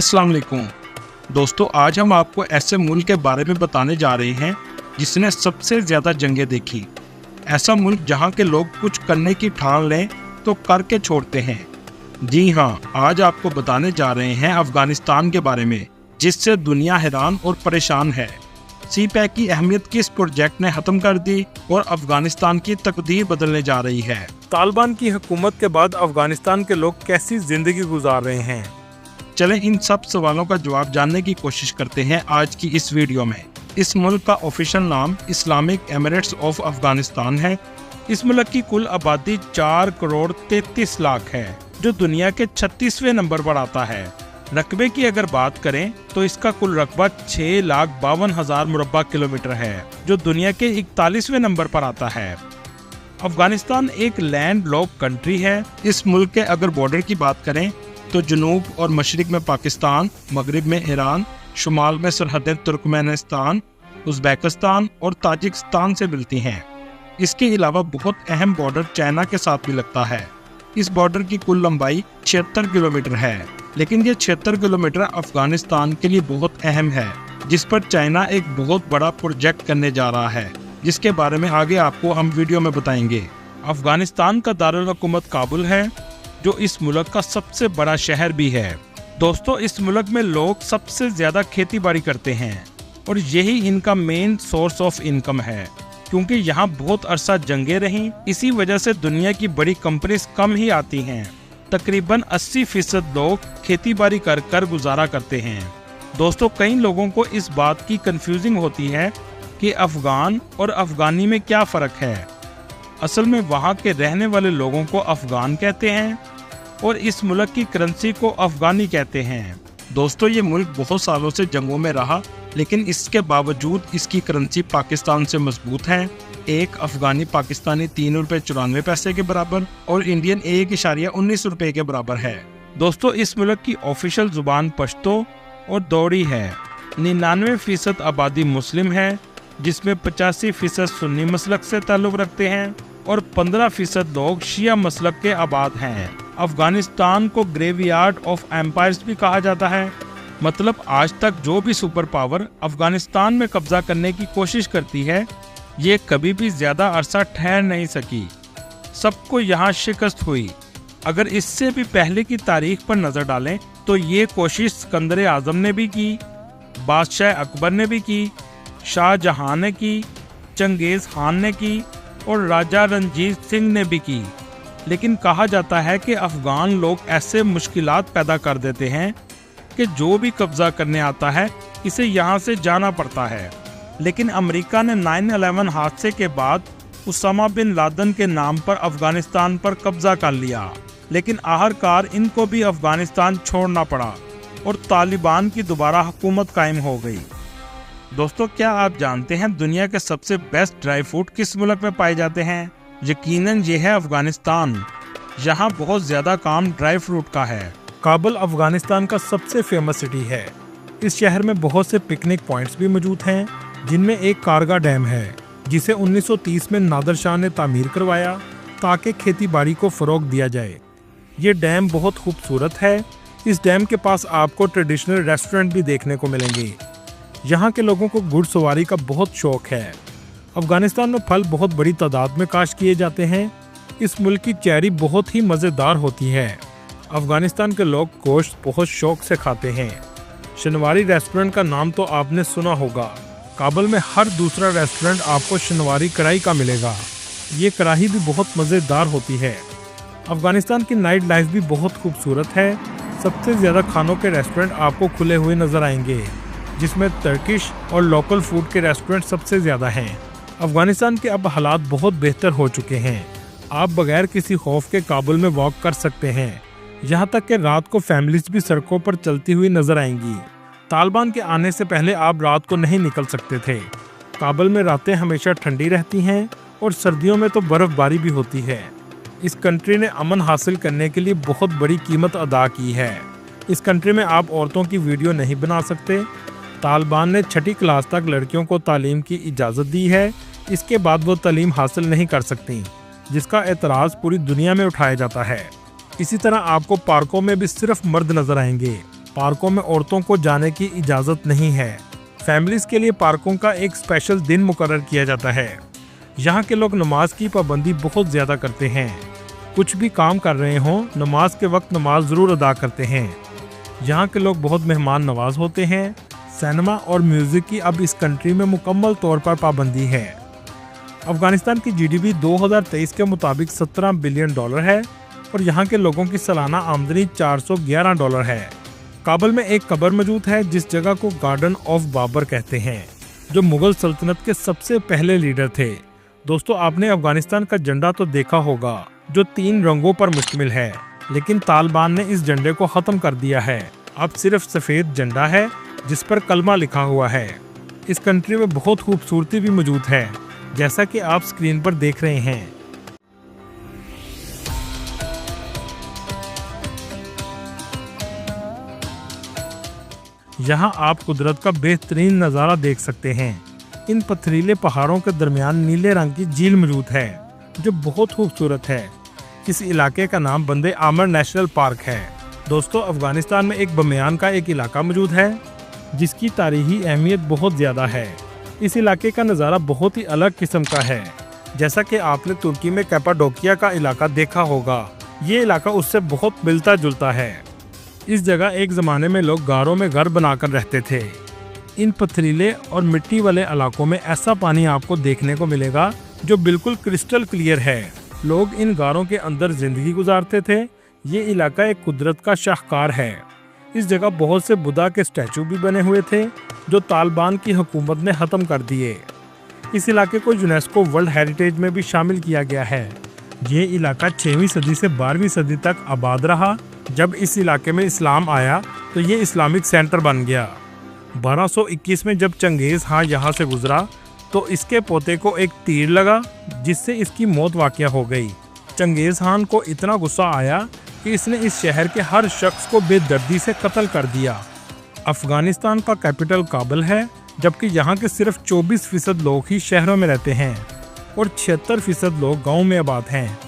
अस्सलाम वालेकुम दोस्तों, आज हम आपको ऐसे मुल्क के बारे में बताने जा रहे हैं जिसने सबसे ज़्यादा जंगें देखी। ऐसा मुल्क जहां के लोग कुछ करने की ठान लें तो करके छोड़ते हैं। जी हाँ, आज आपको बताने जा रहे हैं अफगानिस्तान के बारे में, जिससे दुनिया हैरान और परेशान है। सी पैक की अहमियत किस प्रोजेक्ट ने ख़त्म कर दी और अफगानिस्तान की तकदीर बदलने जा रही है। तालिबान की हुकूमत के बाद अफगानिस्तान के लोग कैसी जिंदगी गुजार रहे हैं। चलें इन सब सवालों का जवाब जानने की कोशिश करते हैं आज की इस वीडियो में। इस मुल्क का ऑफिशियल नाम इस्लामिक एमिरेट्स ऑफ अफगानिस्तान है। इस मुल्क की कुल आबादी 4 करोड़ 33 लाख है, जो दुनिया के 36वें नंबर पर आता है। रकबे की अगर बात करें तो इसका कुल रकबा 6,52,000 मुरब्बा किलोमीटर है, जो दुनिया के 41वें नंबर पर आता है। अफगानिस्तान एक लैंड लॉक कंट्री है। इस मुल्क के अगर बॉर्डर की बात करें तो जनूब और मशरिक में पाकिस्तान, मगरिब में ईरान, शुमाल में सरहदें तुर्कमेनिस्तान, उज़्बेकिस्तान और ताजिकिस्तान से मिलती हैं। इसके अलावा बहुत अहम बॉर्डर चाइना के साथ भी लगता है। इस बॉर्डर की कुल लंबाई 76 किलोमीटर है, लेकिन ये 76 किलोमीटर अफगानिस्तान के लिए बहुत अहम है, जिस पर चाइना एक बहुत बड़ा प्रोजेक्ट करने जा रहा है, जिसके बारे में आगे आपको हम वीडियो में बताएंगे। अफगानिस्तान का दारुल हुकूमत काबुल है, जो इस मुल्क का सबसे बड़ा शहर भी है। दोस्तों, इस मुल्क में लोग सबसे ज्यादा खेती बाड़ी करते हैं और यही इनका मेन सोर्स ऑफ इनकम है, क्योंकि यहाँ बहुत अरसा जंगें रहीं। इसी वजह से दुनिया की बड़ी कंपनीज कम ही आती हैं। तकरीबन 80% लोग खेती बाड़ी कर गुजारा करते हैं। दोस्तों, कई लोगों को इस बात की कंफ्यूजिंग होती है कि अफगान और अफगानी में क्या फ़र्क है। असल में वहाँ के रहने वाले लोगों को अफगान कहते हैं और इस मुल्क की करेंसी को अफगानी कहते हैं। दोस्तों, ये मुल्क बहुत सालों से जंगों में रहा, लेकिन इसके बावजूद इसकी करेंसी पाकिस्तान से मजबूत है। एक अफगानी पाकिस्तानी 3 रुपये 94 पैसे के बराबर और इंडियन 1.19 रुपये के बराबर है। दोस्तों, इस मुल्क की ऑफिशियल जुबान पश्तो और दौड़ी है। 99% आबादी मुस्लिम है, जिसमें 85% सुन्नी मसलक से ताल्लुक़ रखते हैं और 15% लोग शिया मसलक के आबाद हैं। अफगानिस्तान को ग्रेवयार्ड ऑफ एम्पायर्स भी कहा जाता है। मतलब आज तक जो भी सुपर पावर अफगानिस्तान में कब्जा करने की कोशिश करती है, ये कभी भी ज्यादा अरसा ठहर नहीं सकी। सबको यहाँ शिकस्त हुई। अगर इससे भी पहले की तारीख पर नजर डालें तो ये कोशिश सिकंदर आजम ने भी की, बादशाह अकबर ने भी की, शाहजहां ने की, चंगेज खान ने की और राजा रंजीत सिंह ने भी की। लेकिन कहा जाता है कि अफगान लोग ऐसे मुश्किलात पैदा कर देते हैं कि जो भी कब्जा करने आता है इसे यहाँ से जाना पड़ता है। लेकिन अमेरिका ने 9/11 हादसे के बाद उसामा बिन लादेन के नाम पर अफगानिस्तान पर कब्जा कर लिया, लेकिन आखिरकार इनको भी अफगानिस्तान छोड़ना पड़ा और तालिबान की दोबारा हुकूमत कायम हो गई। दोस्तों, क्या आप जानते हैं दुनिया के सबसे बेस्ट ड्राई फ्रूट किस मुल्क में पाए जाते हैं? यकीनन ये है अफगानिस्तान। यहाँ बहुत ज्यादा काम ड्राई फ्रूट का है। काबुल अफगानिस्तान का सबसे फेमस सिटी है। इस शहर में बहुत से पिकनिक पॉइंट्स भी मौजूद हैं, जिनमें एक कारगा डैम है, जिसे 1930 में नादर शाह ने तामीर करवाया ताकि खेती बाड़ी को फरोग दिया जाए। ये डैम बहुत खूबसूरत है। इस डैम के पास आपको ट्रेडिशनल रेस्टोरेंट भी देखने को मिलेंगे। यहाँ के लोगों को घुड़सवारी का बहुत शौक है। अफगानिस्तान में फल बहुत बड़ी तादाद में काश्त किए जाते हैं। इस मुल्क की चेरी बहुत ही मज़ेदार होती है। अफगानिस्तान के लोग गोश्त बहुत शौक से खाते हैं। शनवारी रेस्टोरेंट का नाम तो आपने सुना होगा। काबुल में हर दूसरा रेस्टोरेंट आपको शनवारी कढ़ाई का मिलेगा। ये कढ़ाई भी बहुत मज़ेदार होती है। अफगानिस्तान की नाइट लाइफ भी बहुत खूबसूरत है। सबसे ज़्यादा खानों के रेस्टोरेंट आपको खुले हुए नज़र आएंगे, जिसमें टर्किश और लोकल फूड के रेस्टोरेंट सबसे ज़्यादा हैं। अफगानिस्तान के अब हालात बहुत बेहतर हो चुके हैं। आप बगैर किसी खौफ के काबुल में वॉक कर सकते हैं। यहाँ तक कि रात को फैमिलीज भी सड़कों पर चलती हुई नजर आएंगी। तालिबान के आने से पहले आप रात को नहीं निकल सकते थे। काबुल में रातें हमेशा ठंडी रहती हैं और सर्दियों में तो बर्फबारी भी होती है। इस कंट्री ने अमन हासिल करने के लिए बहुत बड़ी कीमत अदा की है। इस कंट्री में आप औरतों की वीडियो नहीं बना सकते। तालिबान ने 6ठी क्लास तक लड़कियों को तालीम की इजाज़त दी है। इसके बाद वो तालीम हासिल नहीं कर सकती, जिसका एतराज़ पूरी दुनिया में उठाया जाता है। इसी तरह आपको पार्कों में भी सिर्फ मर्द नजर आएंगे। पार्कों में औरतों को जाने की इजाज़त नहीं है। फैमिलीज के लिए पार्कों का एक स्पेशल दिन मुकर्रर किया जाता है। यहाँ के लोग नमाज की पाबंदी बहुत ज़्यादा करते हैं। कुछ भी काम कर रहे हों, नमाज के वक्त नमाज ज़रूर अदा करते हैं। यहाँ के लोग बहुत मेहमान नवाज होते हैं। सिनेमा और म्यूज़िक की अब इस कंट्री में मुकम्मल तौर पर पाबंदी है। अफगानिस्तान की जीडीपी 2023 के मुताबिक $17 बिलियन है और यहाँ के लोगों की सालाना आमदनी $411 है। काबुल में एक कब्र मौजूद है जिस जगह को गार्डन ऑफ बाबर कहते हैं, जो मुगल सल्तनत के सबसे पहले लीडर थे। दोस्तों, आपने अफगानिस्तान का झंडा तो देखा होगा जो 3 रंगों पर मुश्तमिल है, लेकिन तालिबान ने इस झंडे को खत्म कर दिया है। अब सिर्फ सफ़ेद झंडा है जिस पर कलमा लिखा हुआ है। इस कंट्री में बहुत खूबसूरती भी मौजूद है, जैसा कि आप स्क्रीन पर देख रहे हैं। यहाँ आप कुदरत का बेहतरीन नज़ारा देख सकते हैं। इन पथरीले पहाड़ों के दरमियान नीले रंग की झील मौजूद है जो बहुत खूबसूरत है। इस इलाके का नाम बंदे आमर नेशनल पार्क है। दोस्तों, अफगानिस्तान में एक बमियान का एक इलाका मौजूद है जिसकी तारीखी अहमियत बहुत ज़्यादा है। इस इलाके का नज़ारा बहुत ही अलग किस्म का है। जैसा कि आपने तुर्की में कैपाडोकिया का इलाका देखा होगा, ये इलाका उससे बहुत मिलता जुलता है। इस जगह एक ज़माने में लोग गारों में घर बनाकर रहते थे। इन पथरीले और मिट्टी वाले इलाकों में ऐसा पानी आपको देखने को मिलेगा जो बिल्कुल क्रिस्टल क्लियर है। लोग इन गारों के अंदर जिंदगी गुजारते थे। ये इलाका एक कुदरत का शाहकार है। इस जगह बहुत से बुद्धा के स्टैचू भी बने हुए थे जो तालिबान की हुकूमत ने ख़त्म कर दिए। इस इलाके को यूनेस्को वर्ल्ड हेरिटेज में भी शामिल किया गया है। ये इलाका 6वीं सदी से 12वीं सदी तक आबाद रहा। जब इस इलाके में इस्लाम आया तो ये इस्लामिक सेंटर बन गया। 1221 में जब चंगेज़ खान यहाँ से गुजरा तो इसके पोते को एक तीर लगा जिससे इसकी मौत वाक़या हो गई। चंगेज़ खान को इतना गुस्सा आया कि इसने इस शहर के हर शख्स को बेदर्दी से कत्ल कर दिया। अफगानिस्तान का कैपिटल काबुल है, जबकि यहाँ के सिर्फ 24% लोग ही शहरों में रहते हैं और 76% लोग गाँव में आबाद हैं।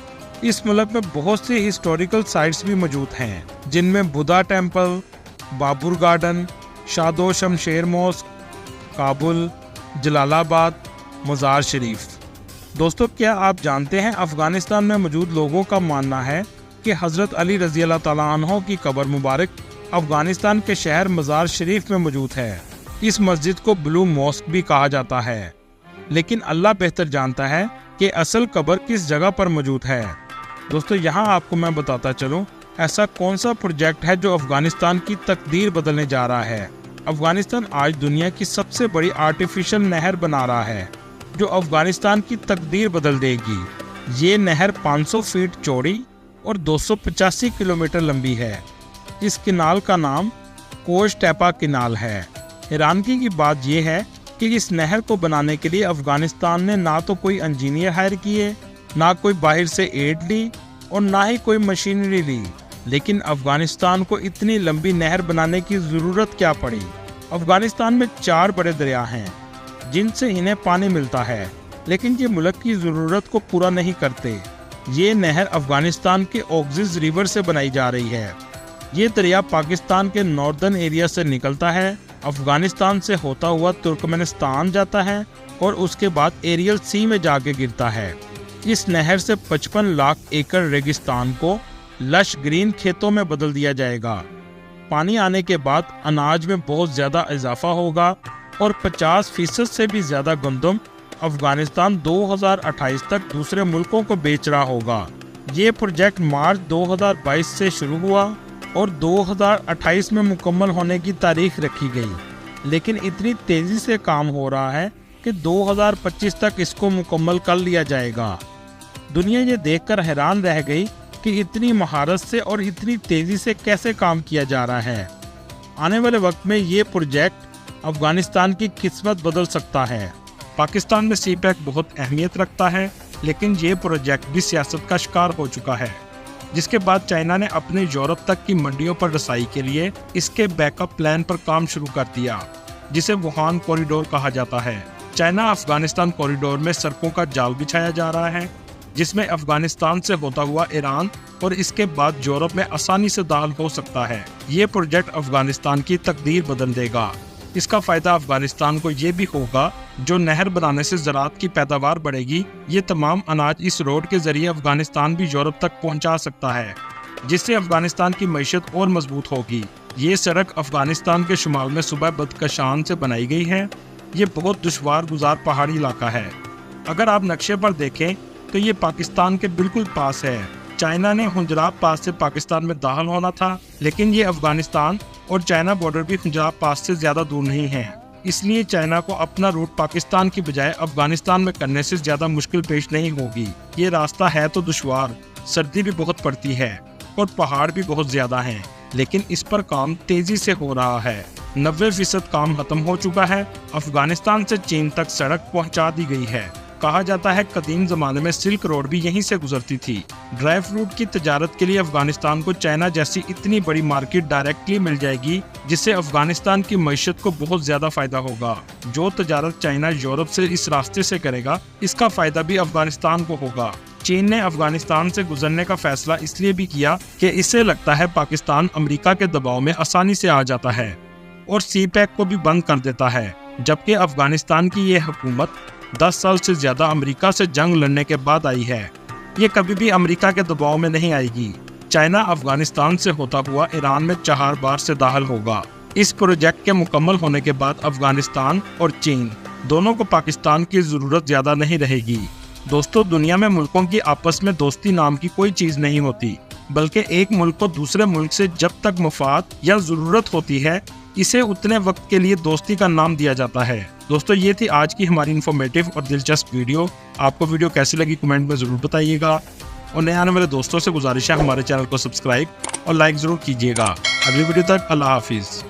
इस मुल्क में बहुत सी हिस्टोरिकल साइट्स भी मौजूद हैं, जिनमें Buddha temple, Babur garden, Shah Do Shamshira mosque, Kabul, Jalalabad, Mazar Sharif. दोस्तों, क्या आप जानते हैं अफ़गानिस्तान में मौजूद लोगों का मानना है कि हज़रत अली रज़ी अल्लाह तआला अन्हो की कब्र मुबारक अफ़गानिस्तान के शहर मज़ार शरीफ में मौजूद है। इस मस्जिद को ब्लू मॉस्क भी कहा जाता है, लेकिन अल्लाह बेहतर जानता है कि असल कब्र किस जगह पर मौजूद है। दोस्तों, यहाँ आपको मैं बताता चलूँ ऐसा कौन सा प्रोजेक्ट है जो अफ़गानिस्तान की तकदीर बदलने जा रहा है। अफ़गानिस्तान आज दुनिया की सबसे बड़ी आर्टिफिशियल नहर बना रहा है जो अफ़गानिस्तान की तकदीर बदल देगी। ये नहर 500 फीट चौड़ी और 285 किलोमीटर लंबी है। इस किनाल का नाम कोश टैपा किनाल है। हैरानगी की बात यह है कि इस नहर को बनाने के लिए अफ़गानिस्तान ने ना तो कोई इंजीनियर हायर किए, ना कोई बाहर से एड ली और ना ही कोई मशीनरी ली। लेकिन अफ़गानिस्तान को इतनी लंबी नहर बनाने की ज़रूरत क्या पड़ी? अफ़गानिस्तान में 4 बड़े दरिया हैं जिनसे इन्हें पानी मिलता है, लेकिन ये मुल्क की ज़रूरत को पूरा नहीं करते। ये नहर अफ़गानिस्तान के ओक्सिस रिवर से बनाई जा रही है। ये दरिया पाकिस्तान के नॉर्दर्न एरिया से निकलता है, अफ़गानिस्तान से होता हुआ तुर्कमेनिस्तान जाता है और उसके बाद एरियल सी में जाके गिरता है। इस नहर से 55 लाख एकड़ रेगिस्तान को लश ग्रीन खेतों में बदल दिया जाएगा। पानी आने के बाद अनाज में बहुत ज़्यादा इजाफा होगा और 50% से भी ज़्यादा गंदम अफ़गानिस्तान 2028 तक दूसरे मुल्कों को बेच रहा होगा। ये प्रोजेक्ट मार्च 2022 से शुरू हुआ और 2028 में मुकम्मल होने की तारीख रखी गई, लेकिन इतनी तेज़ी से काम हो रहा है कि 2025 तक इसको मुकम्मल कर लिया जाएगा। दुनिया ये देखकर हैरान रह गई कि इतनी महारत से और इतनी तेज़ी से कैसे काम किया जा रहा है। आने वाले वक्त में ये प्रोजेक्ट अफ़गानिस्तान की किस्मत बदल सकता है। पाकिस्तान में सी पैक बहुत अहमियत रखता है, लेकिन ये प्रोजेक्ट भी सियासत का शिकार हो चुका है, जिसके बाद चाइना ने अपने यूरोप तक की मंडियों पर रसाई के लिए इसके बैकअप प्लान पर काम शुरू कर दिया, जिसे वुहान कॉरिडोर कहा जाता है। चाइना अफ़गानिस्तान कॉरिडोर में सड़कों का जाल बिछाया जा रहा है जिसमें अफगानिस्तान से होता हुआ ईरान और इसके बाद यूरोप में आसानी से दाखिल हो सकता है। ये प्रोजेक्ट अफगानिस्तान की तकदीर बदल देगा। इसका फायदा अफगानिस्तान को ये भी होगा, जो नहर बनाने से ज़राअत की पैदावार बढ़ेगी। ये तमाम अनाज इस रोड के जरिए अफगानिस्तान भी यूरोप तक पहुंचा सकता है, जिससे अफगानिस्तान की मईशत और मजबूत होगी। ये सड़क अफगानिस्तान के शुमाल में सूबा बदकशान से बनाई गई है। ये बहुत दुश्वार गुजार पहाड़ी इलाका है। अगर आप नक्शे पर देखें तो ये पाकिस्तान के बिल्कुल पास है। चाइना ने हुंजराब पास से पाकिस्तान में दाखिल होना था, लेकिन ये अफगानिस्तान और चाइना बॉर्डर भी हुंजराब पास से ज़्यादा दूर नहीं है। इसलिए चाइना को अपना रूट पाकिस्तान की बजाय अफगानिस्तान में करने से ज़्यादा मुश्किल पेश नहीं होगी। ये रास्ता है तो दुश्वार, सर्दी भी बहुत पड़ती है और पहाड़ भी बहुत ज़्यादा हैं, लेकिन इस पर काम तेज़ी से हो रहा है। 90% काम खत्म हो चुका है। अफगानिस्तान से चीन तक सड़क पहुंचा दी गई है। कहा जाता है कदीम ज़माने में सिल्क रोड भी यहीं से गुजरती थी। ड्राई फ्रूट की तजारत के लिए अफगानिस्तान को चाइना जैसी इतनी बड़ी मार्केट डायरेक्टली मिल जाएगी, जिससे अफगानिस्तान की मईशत को बहुत ज़्यादा फ़ायदा होगा। जो तजारत चाइना यूरोप से इस रास्ते से करेगा, इसका फ़ायदा भी अफगानिस्तान को होगा। चीन ने अफगानिस्तान से गुजरने का फैसला इसलिए भी किया कि इससे लगता है पाकिस्तान अमेरिका के दबाव में आसानी से आ जाता है और सी पैक को भी बंद कर देता है। जबकि अफगानिस्तान की ये हुकूमत 10 साल से ज़्यादा अमेरिका से जंग लड़ने के बाद आई है। ये कभी भी अमेरिका के दबाव में नहीं आएगी। चाइना अफगानिस्तान से होता हुआ ईरान में 4 बार से दाखिल होगा। इस प्रोजेक्ट के मुकम्मल होने के बाद अफगानिस्तान और चीन दोनों को पाकिस्तान की ज़रूरत ज़्यादा नहीं रहेगी। दोस्तों, दुनिया में मुल्कों की आपस में दोस्ती नाम की कोई चीज़ नहीं होती, बल्कि एक मुल्क को दूसरे मुल्क से जब तक मुफाद या ज़रूरत होती है, इसे उतने वक्त के लिए दोस्ती का नाम दिया जाता है। दोस्तों, ये थी आज की हमारी इन्फॉर्मेटिव और दिलचस्प वीडियो। आपको वीडियो कैसी लगी कमेंट में ज़रूर बताइएगा और नए आने वाले दोस्तों से गुजारिश है हमारे चैनल को सब्सक्राइब और लाइक ज़रूर कीजिएगा। अगली वीडियो तक अल्लाह हाफिज़।